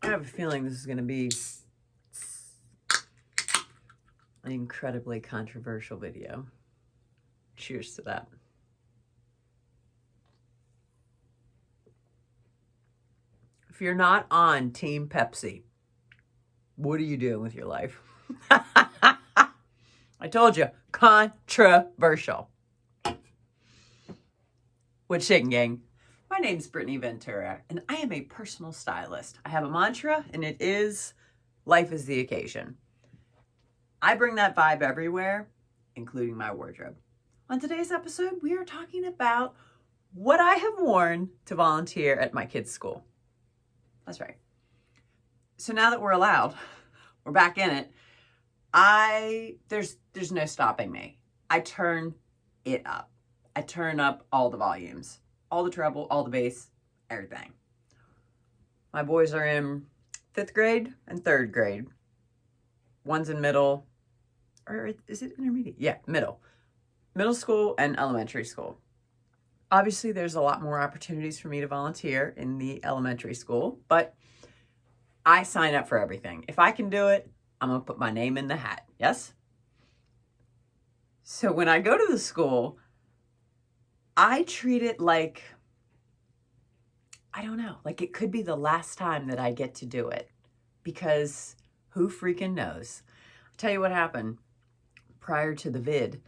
I have a feeling this is going to be an incredibly controversial video. Cheers to that. If you're not on Team Pepsi, what are you doing with your life? I told you, controversial. What's shaking, gang? My name's Brittany Ventura, and I am a personal stylist. I have a mantra, and it is, life is the occasion. I bring that vibe everywhere, including my wardrobe. On today's episode, we are talking about what I have worn to volunteer at my kids' school. That's right. So now that we're allowed, we're back in it, there's no stopping me. I turn it up. I turn up all the volumes, all the treble, all the bass, everything. My boys are in 5th grade and 3rd grade. One's in middle, or is it intermediate? Yeah, middle. Middle school and elementary school. Obviously, there's a lot more opportunities for me to volunteer in the elementary school, but I sign up for everything. If I can do it, I'm going to put my name in the hat. Yes? So when I go to the school, I treat it like, I don't know, like it could be the last time that I get to do it, because who freaking knows? I'll tell you what happened. Prior to the vid,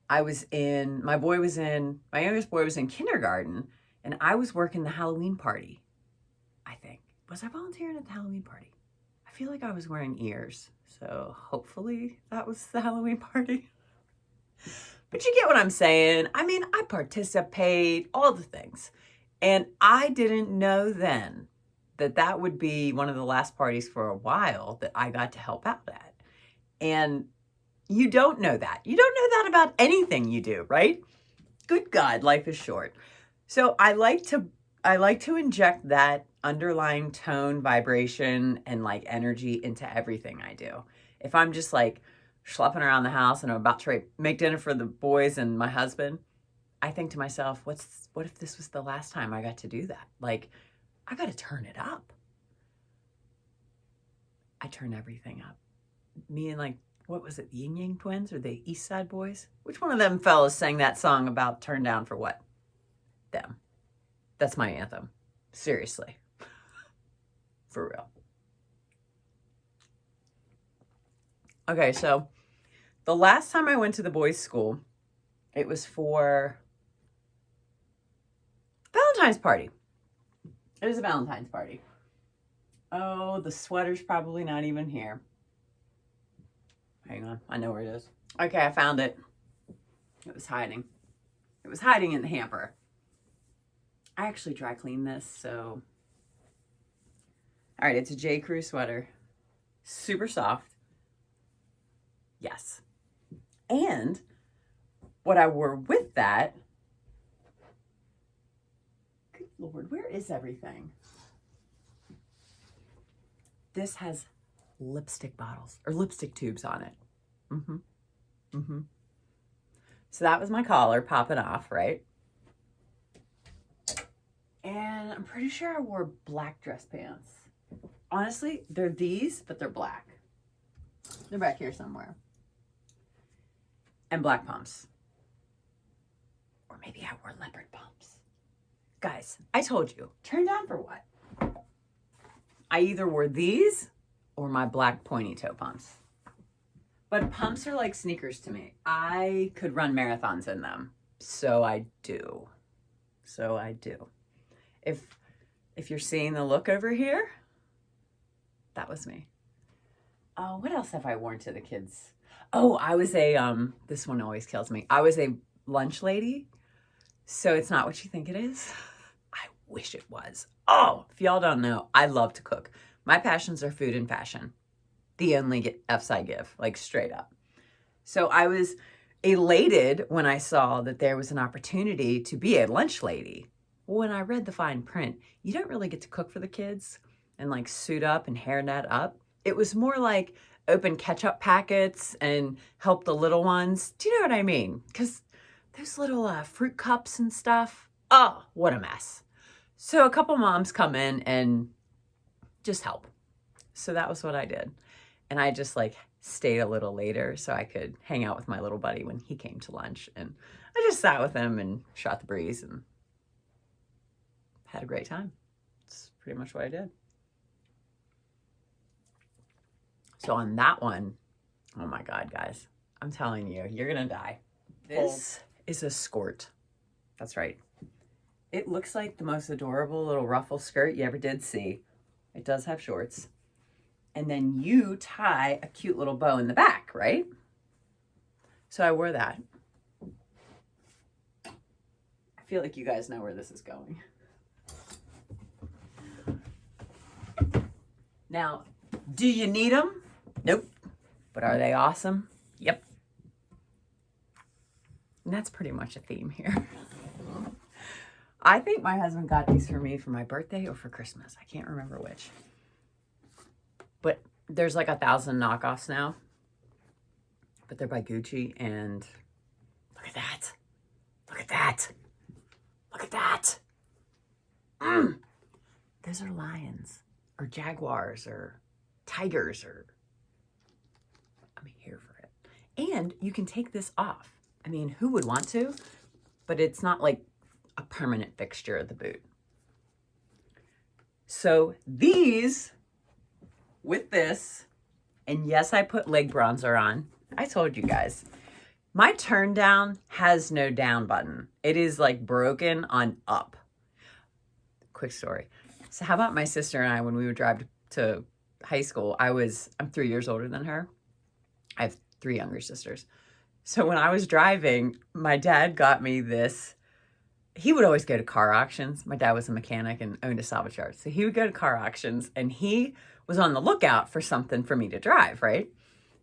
my youngest boy was in kindergarten, and I was working the Halloween party, I think. Was I volunteering at the Halloween party? I feel like I was wearing ears, so hopefully that was the Halloween party. But you get what I'm saying. I mean, I participate, all the things. And I didn't know then that that would be one of the last parties for a while that I got to help out at. And you don't know that. You don't know that about anything you do, right? Good God, life is short. So I like to inject that underlying tone, vibration, and like energy into everything I do. If I'm just like schlepping around the house and I'm about to make dinner for the boys and my husband, I think to myself, what if this was the last time I got to do that? Like, I got to turn it up. I turn everything up. Me and like, what was it, the Yin Yang Twins or the East Side Boys? Which one of them fellas sang that song about turn down for what? Them. That's my anthem. Seriously. For real. Okay, so the last time I went to the boys' school, it was for Valentines Party. It was a Valentines Party. Oh, the sweater's probably not even here. Hang on, I know where it is. Okay, I found it. It was hiding. It was hiding in the hamper. I actually dry cleaned this, so. All right, it's a J. Crew sweater. Super soft. Yes. And what I wore with that, good Lord, where is everything? This has lipstick bottles or lipstick tubes on it. So that was my collar popping off, right? And I'm pretty sure I wore black dress pants. Honestly, they're these, but they're black. They're back here somewhere. And black pumps. Or maybe I wore leopard pumps. Guys, I told you, turn down for what? I either wore these or my black pointy toe pumps. But pumps are like sneakers to me. I could run marathons in them. So I do. If you're seeing the look over here, that was me. Oh, what else have I worn to the kids? Oh, I was this one always kills me. I was a lunch lady. So it's not what you think it is. I wish it was. Oh, if y'all don't know, I love to cook. My passions are food and fashion. The only F's I give, like straight up. So I was elated when I saw that there was an opportunity to be a lunch lady. When I read the fine print, you don't really get to cook for the kids and like suit up and hairnet up. It was more like open ketchup packets and help the little ones. Do you know what I mean? Because those little fruit cups and stuff, oh, what a mess. So a couple moms come in and just help. So that was what I did. And I just like stayed a little later so I could hang out with my little buddy when he came to lunch. And I just sat with him and shot the breeze and had a great time. That's pretty much what I did. So on that one, oh my God, guys, I'm telling you, you're going to die. This is a skirt. That's right. It looks like the most adorable little ruffle skirt you ever did see. It does have shorts. And then you tie a cute little bow in the back, right? So I wore that. I feel like you guys know where this is going. Now, do you need them? Nope. But are they awesome? Yep. And that's pretty much a theme here. I think my husband got these for me for my birthday or for Christmas. I can't remember which. But there's like 1,000 knockoffs now. But they're by Gucci, and look at that. Look at that. Look at that. Those are lions or jaguars or tigers or... I'm here for it. And you can take this off. I mean, who would want to? But it's not like a permanent fixture of the boot. So these, with this, and yes, I put leg bronzer on. I told you guys. My turn down has no down button. It is like broken on up. Quick story. So how about my sister and I, when we would drive to high school, I'm 3 years older than her. I have 3 younger sisters. So when I was driving, my dad got me this. He would always go to car auctions. My dad was a mechanic and owned a salvage yard. So he would go to car auctions and he was on the lookout for something for me to drive, right?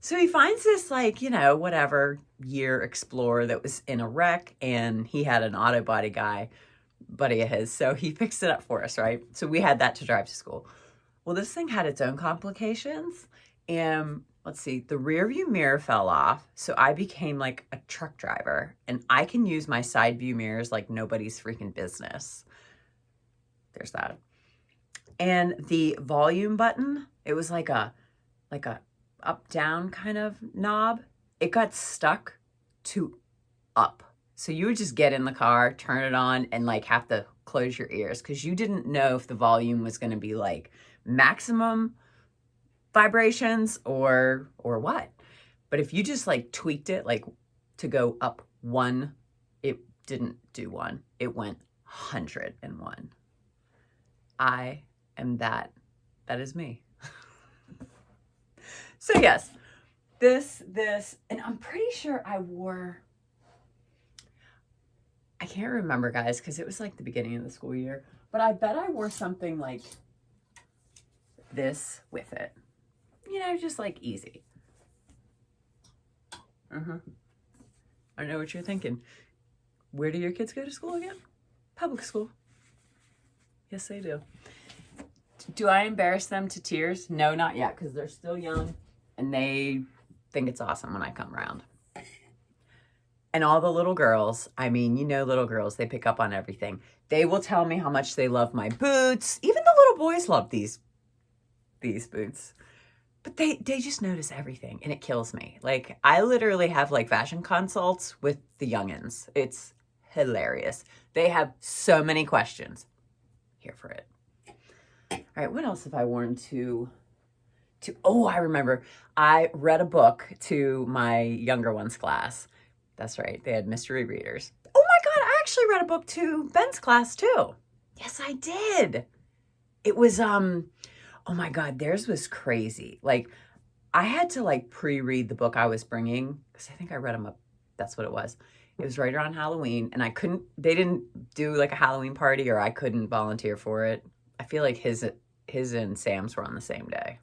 So he finds this like, whatever year Explorer that was in a wreck, and he had an auto body guy, buddy of his. So he fixed it up for us, right? So we had that to drive to school. Well, this thing had its own complications, and let's see, the rear view mirror fell off. So I became like a truck driver, and I can use my side view mirrors like nobody's freaking business. There's that. And the volume button, it was like a up down kind of knob. It got stuck to up. So you would just get in the car, turn it on, and like have to close your ears because you didn't know if the volume was going to be like maximum vibrations or what. But if you just like tweaked it like to go up 1, it didn't do 1. It went 101. I am that. That is me. So yes, this, and I'm pretty sure I can't remember, guys, because it was like the beginning of the school year, but I bet I wore something like this with it. Just like easy. I know what you're thinking. Where do your kids go to school again? Public school. Yes, they do. Do I embarrass them to tears? No, not yet, because they're still young and they think it's awesome when I come around. And all the little girls, little girls, they pick up on everything. They will tell me how much they love my boots. Even the little boys love these boots. But they just notice everything, and it kills me. Like, I literally have like fashion consults with the youngins. It's hilarious. They have so many questions. Here for it. All right, what else have I worn to I remember. I read a book to my younger one's class. That's right. They had mystery readers. Oh my God, I actually read a book to Ben's class too. Yes, I did. It was, oh my God, theirs was crazy. Like, I had to like pre-read the book I was bringing because I think I read them up. That's what it was. It was right around Halloween, and they didn't do like a Halloween party, or I couldn't volunteer for it. I feel like his and Sam's were on the same day.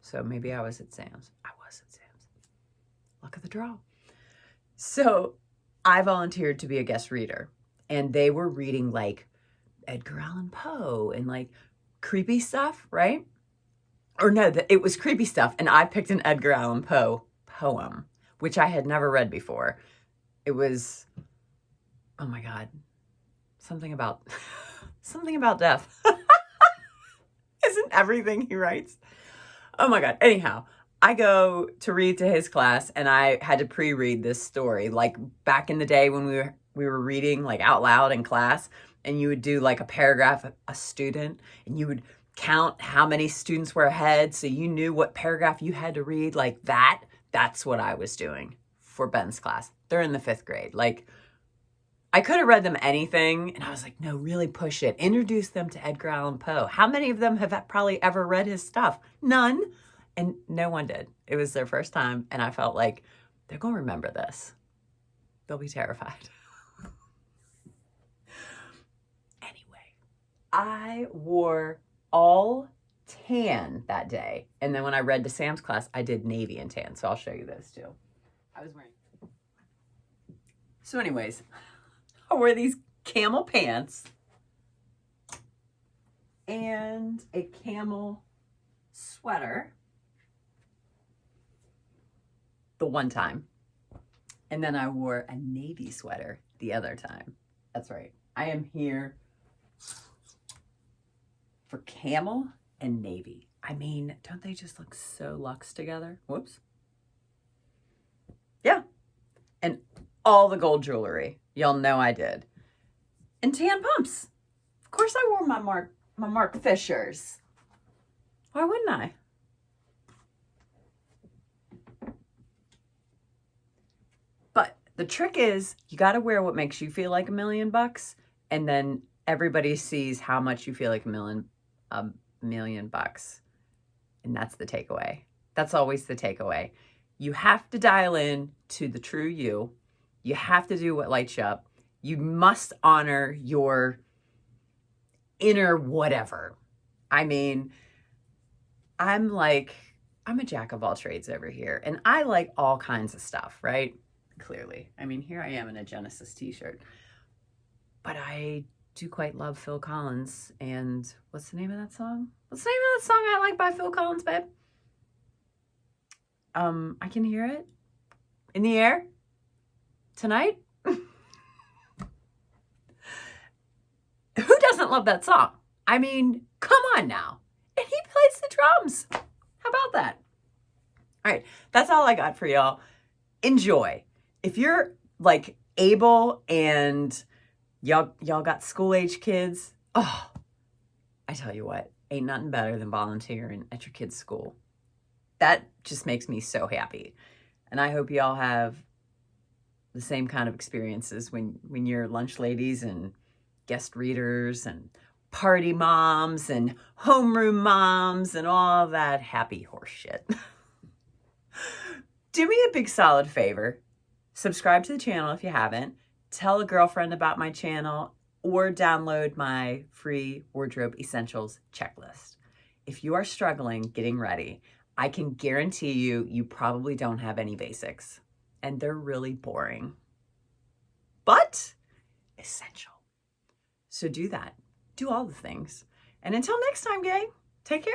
So maybe I was at Sam's. I was at Sam's. Luck of the draw. So I volunteered to be a guest reader, and they were reading like Edgar Allan Poe and like creepy stuff, right? Or no, it was creepy stuff, and I picked an Edgar Allan Poe poem, which I had never read before. It was, oh my God, something about death. everything he writes. Oh my God. Anyhow, I go to read to his class and I had to pre-read this story. Like back in the day when we were reading like out loud in class, and you would do like a paragraph a student, and you would count how many students were ahead so you knew what paragraph you had to read like that. That's what I was doing for Ben's class. They're in the 5th grade. Like, I could have read them anything, and I was like, no, really push it. Introduce them to Edgar Allan Poe. How many of them have probably ever read his stuff? None. And no one did. It was their first time, and I felt like they're going to remember this. They'll be terrified. Anyway, I wore all tan that day. And then when I read to Sam's class, I did navy and tan. So I'll show you those too. I was wearing. So anyways, I wore these camel pants and a camel sweater the one time. And then I wore a navy sweater the other time. That's right. I am here for camel and navy. I mean, don't they just look so luxe together? Whoops. Yeah. And all the gold jewelry. Y'all know I did. And tan pumps. Of course I wore my Mark Fishers. Why wouldn't I? But the trick is you got to wear what makes you feel like $1,000,000, and then everybody sees how much you feel like $1,000,000. And that's the takeaway. That's always the takeaway. You have to dial in to the true you. You have to do what lights you up. You must honor your inner whatever. I mean, I'm a jack of all trades over here, and I like all kinds of stuff, right? Clearly. I mean, here I am in a Genesis t-shirt, but I do quite love Phil Collins. And what's the name of that song? What's the name of that song I like by Phil Collins, babe? I can hear it in the air tonight. Who doesn't love that song? I mean, come on now. And he plays the drums. How about that? All right, that's all I got for y'all. Enjoy. If you're like able and y'all got school-age kids, oh, I tell you what, ain't nothing better than volunteering at your kid's school. That just makes me so happy. And I hope y'all have the same kind of experiences when you're lunch ladies and guest readers and party moms and homeroom moms and all that happy horse shit. Do me a big solid favor. Subscribe to the channel if you haven't. Tell a girlfriend about my channel, or download my free wardrobe essentials checklist. If you are struggling getting ready, I can guarantee you probably don't have any basics, and they're really boring, but essential. So do that. Do all the things. And until next time, gang, take care.